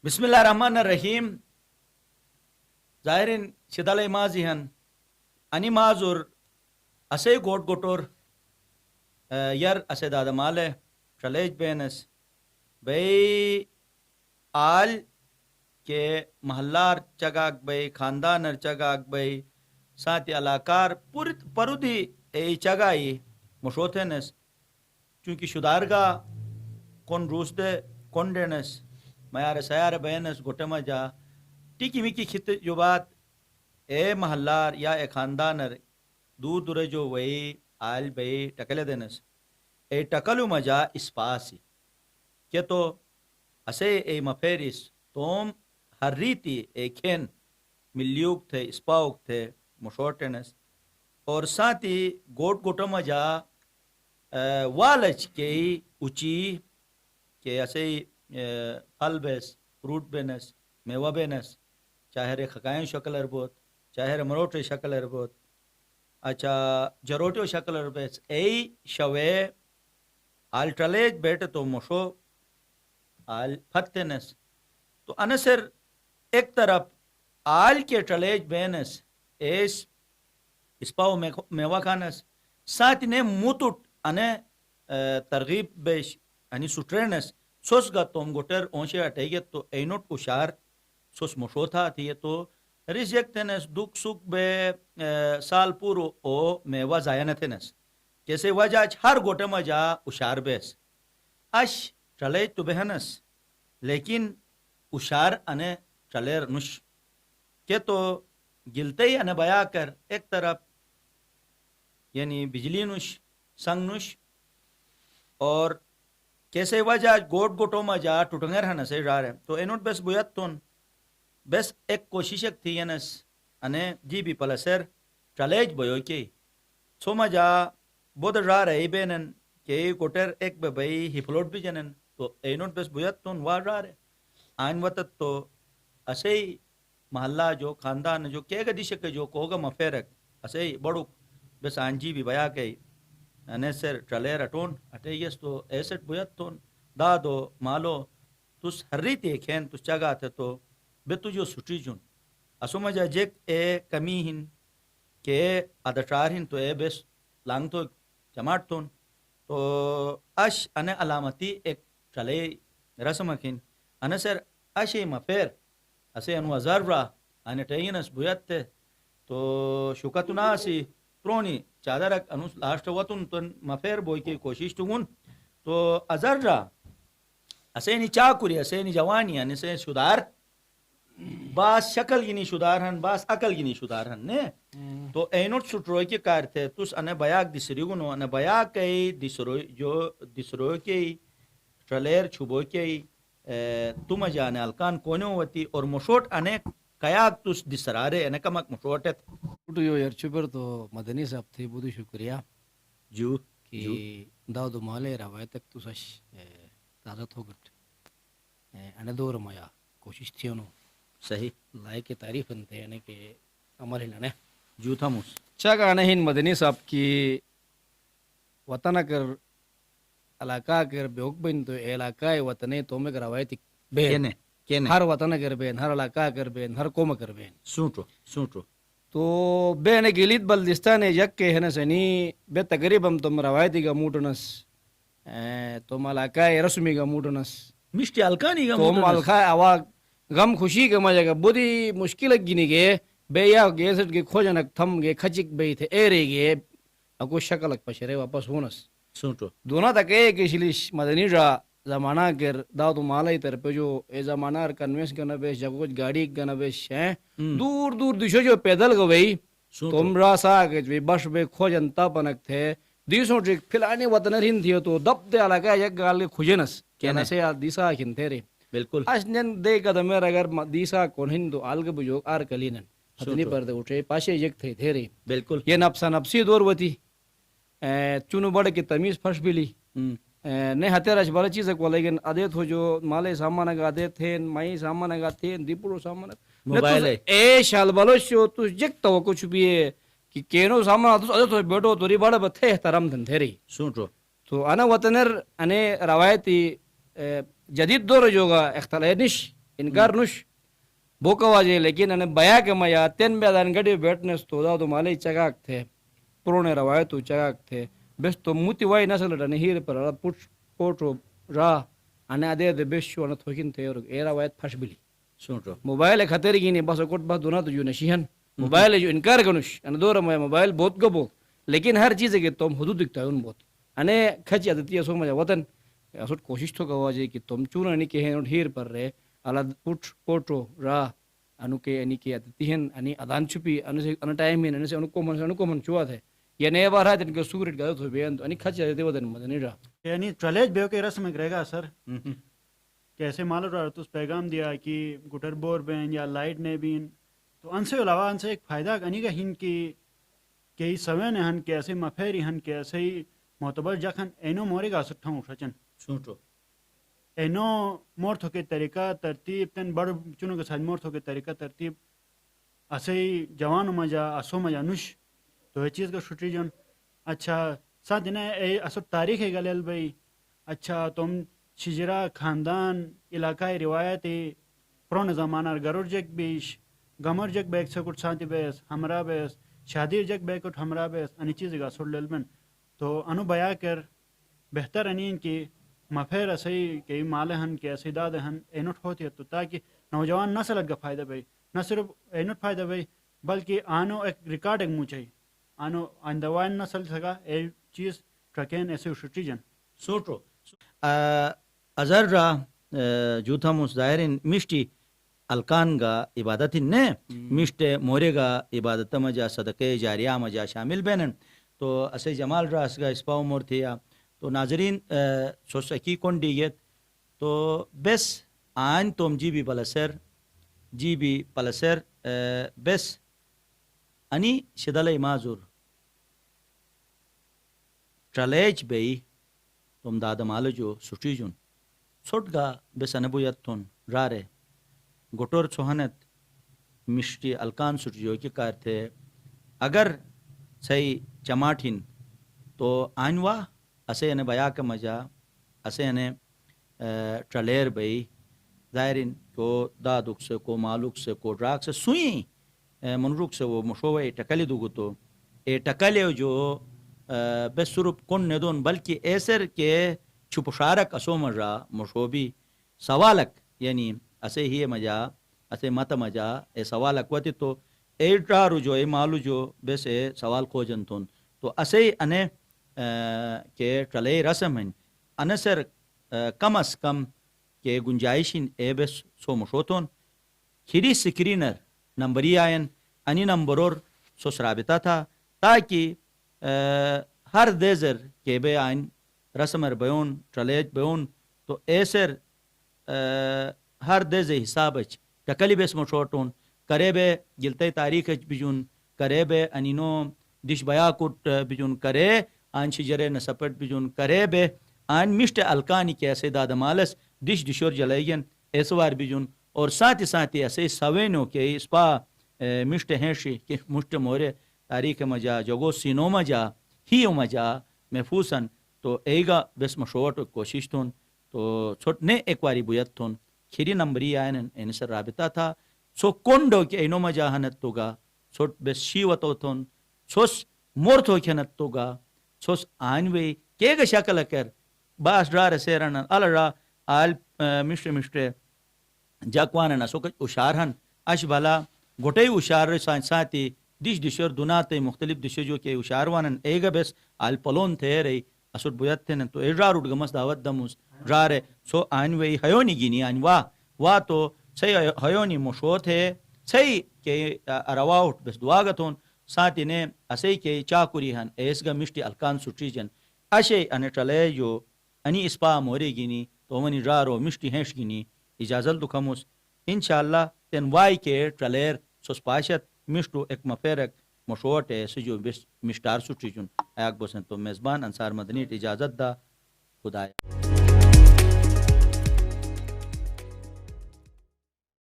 بسم الله الرحمن الرحیم. ظاهرین شدال مازی هن انی مازور اسه گوٹ گوٹور یر اسه دادا ماله چلیج بینس بی آل کے محلار چگاک بی خاندانر چگاک بی ساتی علاکار پرودی ای چگائی مشوتنس چونکہ شدارگا کون روستے کون ڈینس میار سیار بینس گھٹما جا ٹیکی مکی خط جو بات اے محلار یا اے خاندانر دور دور جو وی آل بی ٹکلے دینس اے ٹکلو مجا اسپاسی کہ تو اسے اے مفیرس توم ہر ریتی اے کھین ملیوک تھے اسپاوک تھے مشورٹنس اور ساتھی گوٹ گوٹما جا والچ کے اچی کہ اسے پھل بیس فروٹ بینس میوہ بینس چاہے رے خقائیں شکل اربوت چاہے رے مروٹے شکل اربوت اچھا جروٹو شکل اربیس ای شوے آل ٹلیج بیٹے تو مشو آل پھتنس تو انسر ایک طرف آل کے ٹلیج بینس ایس اسپاو میوہ کھانس ساتھ نے موتوٹ انے ترغیب بیش انی سٹرینس سوس گا توم گوٹر اونشے اٹھیگت تو اینوٹ اشار سوس مشو تھا تھی تو ریزیک تنس دکھ سکھ بے سال پورو او میوہ زائن تنس کیسے وجہ ہر گوٹے مجا اشار بیس اش چلے تو بہنس لیکن اشار انے چلیر نش کہ تو گلتے ہی انے بیا کر ایک طرف یعنی بجلی نش سنگ نش اور کیسے وجہ گوٹ گوٹو مجا ٹوٹنگر ہن سے جا رہے تو اینوٹ بس بویت تون بس ایک کوشش تھی ینس انے جی بھی پلسر چلیج بویو کی سو مجا بود جا رہے بینن کہ گوٹر ایک بے بھئی ہفلوٹ بھی جنن تو اینوٹ بس بویت تون وا جا رہے آئین وطت تو اسے محلہ جو خاندان جو کہے گا دیشک جو کوگا مفیرک اسے بڑو بس آنجی بھی بیا کئی انے سر چلے رٹون اٹھے یس تو ایسٹ بویت تون دادو مالو تس ہری تے کھین تس چگا تھے تو بے تجھو سٹی جن اسو مجا جیک اے کمی ہن کہ ادچار ہن تو اے بیس لانگ تو جماعت تون تو اش انے علامتی ایک چلے رسم کھن انے سر اشی مفیر اسے انو ازار را انے ٹینس بویت تے تو شکتنا سی ترونی چادرک انوس لاسٹ وطن تن مفیر بوئی کی کوشش تگون تو ازر را اسینی چاکوری اسینی جوانی ان سے شدار باس شکل گینی شدار ہن باس عقل گینی شدار ہن نے تو اینوٹ سٹروئی کی کار تھے تس ان بیاک دسری گنو ان بیاک کئی دسروئی جو دسروئی کی ٹرلیر چھبوئی کی تم جانے الکان کونیو وتی اور مشوٹ انے کیاک تس دسرارے انے کمک مشوٹت ٹو یو یار چپر تو مدنی صاحب تھے بہت شکریہ جو کہ داود مالے روایت تک تو سش تازہ تھو گٹ انے دور مایا کوشش تھی انو صحیح لائے کے تعریف انتے یعنی کہ عمل ہننے جو تھا موس چاگا انہین مدنی صاحب کی وطن کر علاقہ کر بیوک بین تو علاقہ وطنے تو میں روایت بین ہر وطن کر بین ہر علاقہ کر بین ہر قوم کر بین سوٹو تو بین گیلیت بلدستان یک کے ہنس انی بے تقریباً تم روایتی کا موٹنس تم علاقہ رسمی کا موٹنس مشتی الکانی گا تم علاقہ آوا غم خوشی کا مجھے گا بودی مشکل گینی گے بے یا گیسٹ کے کھوجنک تھم گے کھچک بے تھے اے رے گے اکو شکلک پشرے واپس ہونس سوٹو دونا تک اے کہ شلیش مدنی جا زمانہ کر داو تو مالائی تر پہ جو اے زمانہ کنوینس کرنا بیش جب کچھ گاڑی کرنا بیش ہیں دور دور دیشو جو پیدل گوئی تم را سا کہ بش بے کھوجن تا پنک تھے دیسوں ٹرک پھلانے وطن رہن تھے تو دب دے علاقہ یک گال کے کھوجنس کہنا سے دیسا کھن تھے رے بالکل اشنن دے قدم اگر دیسا کون ہندو آلگ بجو آر کلینن اتنی پردے اٹھے پاشے یک تھے تھے رے بالکل یہ نفسا نفسی دور وتی چونو بڑھ کے تمیز پھش بلی نے ہتھیرش بڑا چیز کو لیکن ادیت ہو جو مالے سامان کا ادیت تھے مائی سامان کا تھے دیپڑو سامان موبائل اے شال بلوشو تو جک تو کچھ بھی ہے کہ کینو سامان تو ادیت ہو بیٹو توری بڑا بتھے احترام دن تھے رہی سوٹو تو انا وطنر انے روایتی جدید دور جو گا اختلافنش انکار نش بوکا واجه لیکن انه بیا که ما یا تین بیادان گڑی بیٹنس تو دا مالی چگاک تھے پرونے روایتو چگاک تھے بس تو موتی وائی نسل رہنے ہیر پر را پوٹو را انه ادے دے بس شو انه تھوکین تھے اور اے روایت پھش بلی سوچو موبائل خطر گینی بس کوٹ بس دونا تو جو نشیہن موبائل جو انکار کنش انه دور ما موبائل بہت گبو لیکن ہر چیز کے تم حدود دکھتا ہے ان بہت انه کھچ عادتی سو مجا وطن اسٹ کوشش تو گواجے کہ تم چونا نی کہ ہیں ہیر پر رہے الا پوٹ پوٹو را انو کے انی کے عادتیہن انی ادان چھپی انو سے ان ٹائم ان سے ان کو من چوا تھے یہ نئے بار ہے ان کے سورت گدت ہو بیان تو انی کھچ عادتی وطن مدنی را یعنی چلیج بیو کے رسم رہے گا سر کیسے مالو رہا تو پیغام دیا کہ گٹر بور بین یا لائٹ نے بین تو ان سے علاوہ ان سے ایک فائدہ کنی کا ہن کی کئی سوین ہن کیسے مفیری ہن کیسے معتبر جخن اینو مورے گا سٹھاؤں شچن سوچو اینو مورتھو کے طریقہ ترتیب تن بڑ چنو کے ساتھ مورتھو کے طریقہ ترتیب اسے جوانو مجا اسو مجا نش تو یہ چیز کا چھٹی جن اچھا ساتھ دینا اسو تاریخ گلیل بھائی اچھا تم شجرا خاندان علاقائی روایتی پرون زمانہ گرور جگ بیش گمر جگ بیک سکٹ سانتی بیس ہمراہ بیس شادیر جگ بیکٹ ہمراہ بیس انی چیز کا سر لیل تو انو بیا کر بہتر انین کی مفیر اسی کہ مال ہن کہ اسی داد ہن اینٹ ہوتی ہے تو تاکہ نوجوان نسل کا فائدہ بھائی نہ صرف اینٹ فائدہ بھائی بلکہ آنو ایک ریکارڈ ایک منہ چاہیے آنو آئندوان نسل سکا اے چیز ٹرکین ایسے شٹی جن سوچو ازر را جوتھا مس ظاہرین مشتی الکان گا عبادت نے مشت مورے گا عبادت مجا صدقے جاریہ مجا شامل بینن تو اسے جمال را اس گا اسپاو مور تھیا تو ناظرین سوسکی کنڈیت تو بس آن توم جی بی پلسر بس انی شدل مازور ٹرلیج بی تم دادا مال جو سٹی جون سٹ گا بس انبویت تون رارے گٹور سوہنت مشتی الکان سٹی جو کی کار تھے اگر صحیح چماٹھن تو آنوا اسے نے بیا کا مجا اسے نے ٹرلیر بئی ظاہرین کو دادک سے کو مالک سے کو ڈراک سے سوئی منروک سے وہ مشوے ٹکلی دوگو تو اے ٹکلے جو بے سرپ کن ندون بلکہ ایسر کے چھپشارک اسو مجا مشوبی سوالک یعنی اسے ہی مجا اسے مت مجا اے سوالک وتی تو اے ڈرارو جو اے مالو جو بے سے سوال کو جنتون تو اسے انے کہ ٹلے رسم ہیں انسر کم از کم کہ گنجائشین اے بس سو مشوتون کھری سکرینر نمبری آئین انی نمبرور سوس رابطہ تھا تاکہ ہر دیزر کہ بے آئین رسمر بیون ٹلیج بیون تو ایسر ہر دیز حسابچ ٹکلی بیس مشوتون کرے بے گلتے تاریخ بجون کرے بے انینو دش بیا کٹ بجون کرے آن شجرے نسپٹ بجون کرے بے آن مشت الکانی کے ایسے دادا مالس دش دشور جلائین ایسوار بجون اور ساتھ ساتھی ایسے سوینوں کے اسپا مشت ہینشی کہ مشت مورے تاریخ مجا جگو سینو مجا ہی مجا محفوظاً تو ایگا بس مشوٹ کوشش تھون تو چھوٹ نے ایک واری بویت تھون کھیری نمبری آئین این سر رابطہ تھا سو کنڈو کے اینو مجا ہنت تو گا چھوٹ بس شیوتو تھون سوس مورتو کھنت تو گا سوس آنوی کے گا شکل کر باس ڈرار سیرن الرا آل مشتے جاکواننا سو کچھ اشارہن اش بھلا گھٹے اشار ساتھی دش دشور دوناتے مختلف دشو جو کہ اشاروانن ایگا بس آل پلون تھے رہی اسر بویت تھے تو ایڈرار اٹھ گمس دعوت دموس ڈرارے سو آنوی ہیونی گینی آنوا وا تو سی ہیونی مشو تھے سی کہ رواؤٹ بس دعاگتون ساتھی نے اسے کے چاکوری ہن ایس گا مشتی الکان سٹری جن اشے ان ٹلے جو انی اسپا موری گینی تو منی ڈرارو مشتی ہینش گینی اجازت دکھموس انشاءاللہ تین وائی کے ٹلیر سوس پاشت مشتو ایک مفیرک مشوٹ ہے سجو مشتار سٹری جن ایک بسن تو میزبان انصار مدنی اجازت دا خدایا